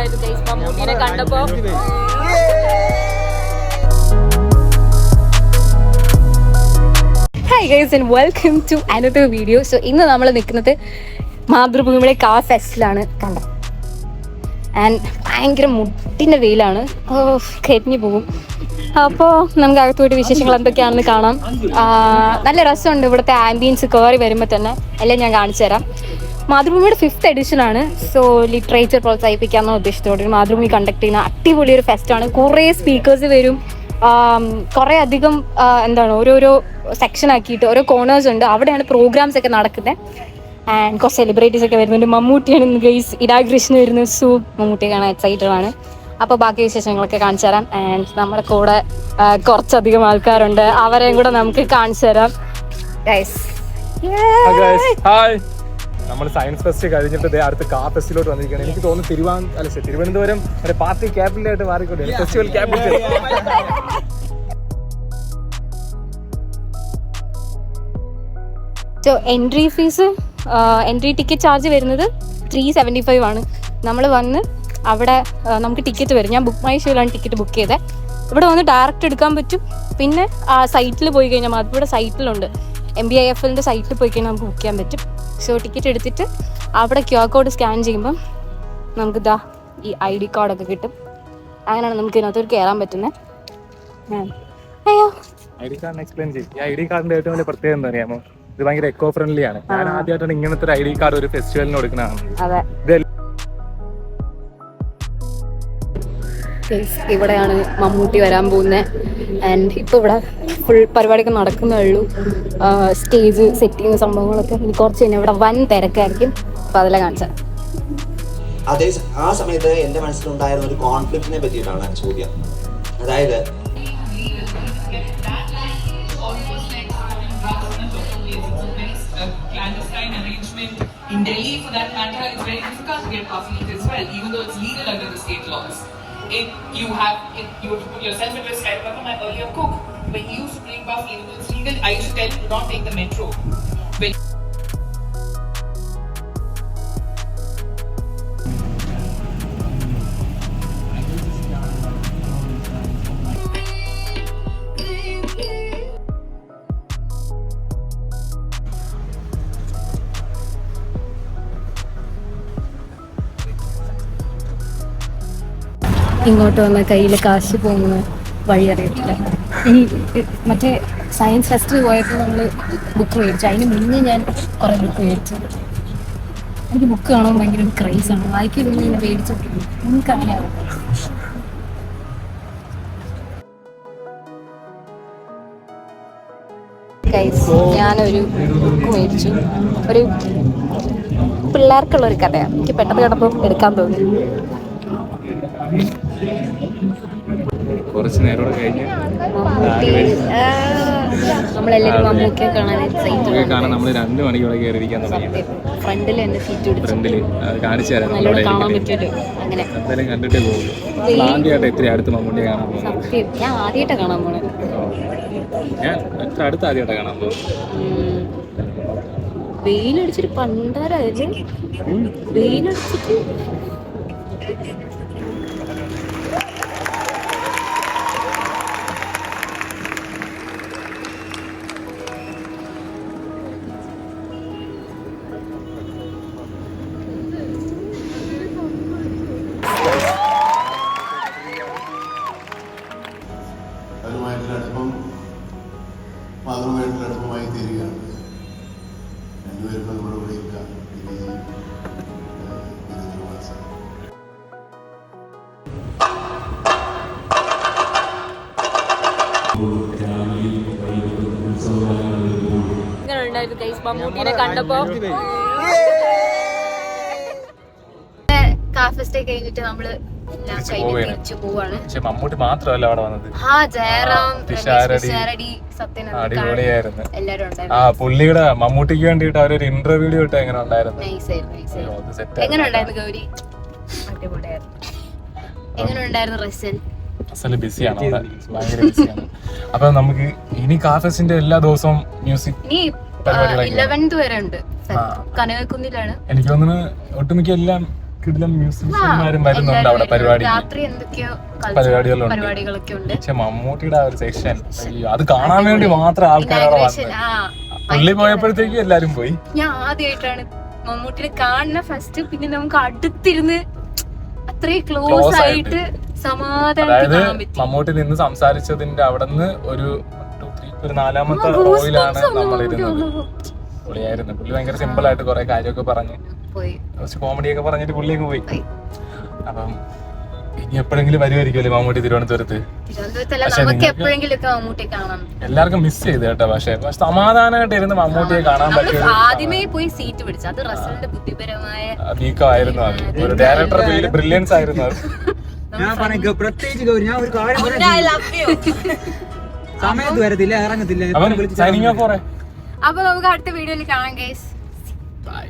ഉണ്ടായിരുന്നു ഗൈസ് മമ്മൂട്ടിനെ കണ്ടപ്പോ. Hi guys and welcome to another video. So ഇന്ന് നമ്മൾ നിൽക്കുന്നത് മാതൃഭൂമിയുടെ കാ ഫെസ്റ്റിലാണ്. കണ്ടോ, ആൻഡ് ഭയങ്കര മുട്ടിൻ്റെ വെയിലാണ്, കരിഞ്ഞു പോകും. അപ്പോൾ നമുക്ക് അകത്തോട്ട് വിശേഷങ്ങൾ എന്തൊക്കെയാണെന്ന് കാണാം. നല്ല രസമുണ്ട് ഇവിടുത്തെ ആംബിയൻസ്. കയറി വരുമ്പോൾ തന്നെ എല്ലാം ഞാൻ കാണിച്ചു തരാം. മാതൃഭൂമിയുടെ 5th എഡിഷനാണ്. സോ ലിറ്ററേച്ചർ പ്രോത്സാഹിപ്പിക്കാമെന്ന ഉദ്ദേശത്തോടെ മാതൃഭൂമി കണ്ടക്ട് ചെയ്യുന്ന അടിപൊളി ഒരു ഫെസ്റ്റാണ്. കുറേ സ്പീക്കേഴ്സ് വരും, കുറേ അധികം ഓരോരോ സെക്ഷൻ ആക്കിയിട്ട് ഓരോ കോർണേഴ്സ് ഉണ്ട്, അവിടെയാണ് പ്രോഗ്രാംസ് ഒക്കെ നടക്കുന്നത്. ആൻഡ് കുറച്ച് സെലിബ്രിറ്റീസ് ഒക്കെ വരുന്നുണ്ട്. മമ്മൂട്ടിയാണ് ഗൈസ് ഇനാഗ്രേഷൻ വരുന്നത്. സോ മമ്മൂട്ടിയെ കാണാൻ എക്സൈറ്റഡ് ആണ്. അപ്പോൾ ബാക്കി വിശേഷങ്ങളൊക്കെ കാണിച്ചു തരാം. ആൻഡ് നമ്മുടെ കൂടെ കുറച്ചധികം ആൾക്കാരുണ്ട്, അവരെയും കൂടെ നമുക്ക് കാണിച്ചു തരാം ഗൈസ്. നമ്മൾ സയൻസ് ഫെസ്റ്റ് കഴിഞ്ഞിട്ട് അടുത്ത കാ ഫെസ്റ്റിലോട്ട് വന്നിരിക്കുകയാണ്. എനിക്ക് തോന്നുന്നു തിരുവനന്തപുരം ഒരു പാർട്ടി ക്യാപിറ്റൽ ആയിട്ട് മാറിക്കൊണ്ടേ, festival capital. So entry fees, entry ticket charge വരുന്നത് 375 ആണ്. നമ്മൾ വന്ന് അവിടെ നമുക്ക് ടിക്കറ്റ് വരും. ഞാൻ ബുക്ക് മൈ ഷോയിലാണ് ടിക്കറ്റ് ബുക്ക് ചെയ്തത്. ഇവിടെ വന്ന് ഡയറക്റ്റ് എടുക്കാൻ പറ്റും. പിന്നെ സൈറ്റിൽ പോയി കഴിഞ്ഞാൽ അതിവിടെ സൈറ്റിലുണ്ട്, MBIFLൻ്റെ സൈറ്റിൽ പോയി കഴിഞ്ഞാൽ നമുക്ക് ബുക്ക് ചെയ്യാൻ പറ്റും. സോ ടിക്കറ്റ് എടുത്തിട്ട് അവിടെ QR കോഡ് സ്കാൻ ചെയ്യുമ്പം നമുക്ക് ഈ ID കാർഡൊക്കെ കിട്ടും. അങ്ങനെയാണ് നമുക്ക് ഇതിനകത്തോട്ട് കയറാൻ പറ്റുന്നത്. അയ്യോ, ID കാർഡ് എക്സ്പ്ലെയിൻ ചെയ്യും. ഈ ID കാർഡിന്റെ ഏറ്റവും വലിയ പ്രത്യേകത എന്താ അറിയാമോ? ഇത് ഭയങ്കര എക്കോ ഫ്രണ്ട്ലി ആണ്. ഞാൻ ആദ്യമായിട്ടാണ് ഇങ്ങനത്തെ ഒരു ID കാർഡ് ഒരു ഫെസ്റ്റിവലിന് കൊടുക്കുന്നതാണ്. ഇവിടെയാണ് മമ്മൂട്ടി വരാൻ പോകുന്നത്. ആൻഡ് ഇപ്പോൾ ഇവിടെ ഫുൾ പരിപാടിയൊക്കെ നടക്കുന്നേ ഉള്ളൂ. സ്റ്റേജ് സെറ്റ് ചെയ്യുന്ന സംഭവങ്ങളൊക്കെ ഇനി കുറച്ച് കഴിഞ്ഞാൽ ഇവിടെ വൻ തിരക്കായിരിക്കും. അപ്പോൾ അതെല്ലാം കാണിച്ചാൽ ആ സമയത്ത് എൻ്റെ മനസ്സിലുണ്ടായിരുന്ന ഒരു കോൺഫ്ലിക്റ്റിനെ പറ്റിയിട്ടാണ് ചോദ്യം. അതായത് in Delhi, for that matter, it's very difficult to get passes as well, even though it's legal under the state laws. You have to put yourself in risk. I remember my earlier cook, when he used to bring buff, even though it's legal, I used to tell him to not take the metro. ഇങ്ങോട്ട് വന്ന കയ്യിൽ കാശ് പോകുന്ന വഴി അറിയത്തില്ല. ഈ മറ്റേ science ഫെസ്റ്റിൽ പോയപ്പോൾ നമ്മൾ ബുക്ക് മേടിച്ചു. അതിന് മുന്നേ ഞാൻ കുറേ ബുക്ക് മേടിച്ചു. എനിക്ക് ബുക്ക് കാണാൻ ഭയങ്കര ഒരു ക്രൈസാണ്. വായിക്കുമ്പോൾ ഞാൻ മേടിച്ചിട്ടില്ല. നിങ്ങൾക്ക് അങ്ങനെയാണ്. ഞാനൊരു ബുക്ക് മേടിച്ചു. ഒരു പിള്ളേർക്കുള്ളൊരു കഥയാണ്. എനിക്ക് പെട്ടെന്ന് കിടപ്പം എടുക്കാൻ തോന്നി. കുറച്ച് നേരം കഴിഞ്ഞ് നമ്മളെല്ലാവരും മമ്മൂട്ടിയെ കാണാൻ നമ്മൾ 2 മണിക്കൂടെ കയറിയിരിക്കാൻ തുടങ്ങി. ഫ്രണ്ടിൽ എന്റെ സീറ്റ് ഫ്രണ്ടിൽ കാണിച്ചു തരാം. കാണാൻ പറ്റുമല്ലോ. അങ്ങനെ എന്തായാലും കണ്ടിട്ടേ പോകുള്ളൂ. ആദ്യമായിട്ട് ഇത്തിരി അടുത്ത് മമ്മൂട്ടിയെ കാണാൻ പോകുന്നത്. ഞാൻ ആദ്യമായിട്ടാണ് കാണാൻ പോണേ. ഞാൻ അടുത്ത് ആദ്യമായിട്ടാണ് കാണാൻ പോകുന്നത്. വെയിലടിച്ചിട്ട് പണ്ടാരായത്. വെയിലടിച്ചിട്ട് മാതൃഭൂമിയായിട്ടുള്ള തീരുകയാണ്. രണ്ടുപേരും നമ്മുടെ കൂടെ ഇല്ല. മമ്മൂട്ടിനെ കണ്ടപ്പോ കാഫെസ്റ്റേ കഴിഞ്ഞിട്ട് നമ്മള് മമ്മൂട്ടി മാത്രമല്ല അവിടെ വന്നത്. അടിപൊളിയായിരുന്നു. പുള്ളിയുടെ മമ്മൂട്ടിക്ക് വേണ്ടിട്ട് അവരൊരു ഇന്റർവ്യൂ ഇട്ട് എങ്ങനെ ഉണ്ടായിരുന്നു? ബിസിയാണ്, ഭയങ്കര ബിസിയാണ്. അപ്പൊ നമുക്ക് ഇനി കാഫെസ്റ്റിന്റെ എല്ലാ ദിവസവും മ്യൂസിക് 11th വരെ ഉണ്ട്. കനകക്കുന്നിലാണ്. എനിക്ക് തോന്നുന്നു ഒട്ടുമിക്ക എല്ലാം കിടിലം മ്യൂസിഷ്യന്മാരും വരുന്നുണ്ട് അവിടെ പരിപാടി രാത്രി എന്തൊക്കെയോ പരിപാടികളൊക്കെ ഉണ്ട്. പക്ഷെ മമ്മൂട്ടിയുടെ ആ ഒരു സെക്ഷൻ അത് കാണാൻ വേണ്ടി മാത്രം ആൾക്കാരവിടെ വന്നത്. പുള്ളി പോയപ്പോഴത്തേക്കും എല്ലാരും പോയി. ഞാൻ ആദ്യമായിട്ടാണ് മമ്മൂട്ടിനെ കാണുന്ന ഫസ്റ്റ്. പിന്നെ നമുക്ക് അടുത്തിരുന്ന് അത്രയും ക്ലോസ് ആയിട്ട് സമാധാനം മമ്മൂട്ടി നിന്ന് സംസാരിച്ചതിന്റെ അവിടെ നിന്ന് ഒരു 4ാമത്തെ റോയിലാണ് നമ്മളിരുന്നത്. പുള്ളിയായിരുന്നു. പുള്ളി ഭയങ്കര സിമ്പിൾ ആയിട്ട് കുറെ കാര്യമൊക്കെ പറഞ്ഞ് കുറച്ച് കോമഡിയൊക്കെ പറഞ്ഞിട്ട് പുള്ളിയൊക്കെ പോയി. അപ്പം ഇനി എപ്പോഴെങ്കിലും വരുമായിരിക്കുമല്ലേ മമ്മൂട്ടി തിരുവനന്തപുരത്ത്? എല്ലാവർക്കും മിസ് ചെയ്ത് കേട്ടോ. പക്ഷെ സമാധാനമായിട്ട് ഇരുന്ന് മമ്മൂട്ടിയെ കാണാൻ പറ്റിയ ആദ്യമേ പോയി സീറ്റ് പിടിച്ചു. അത് റസലിന്റെ ബുദ്ധിപരമായ നീക്കമായിരുന്നു. അത് ഒരു ഡയറക്ടർ ബ്രില്യൻസ് ആയിരുന്നു അത്. ഞാൻ പ്രത്യേകിച്ച് ഗൗരി ഞാൻ ഒരു കാര്യം സമയത്ത് വരത്തില്ല, ഇറങ്ങത്തില്ല. Signing off. അപ്പൊ നമുക്ക് അടുത്ത വീഡിയോയിൽ കാണാം ഗൈസ്. ബൈ.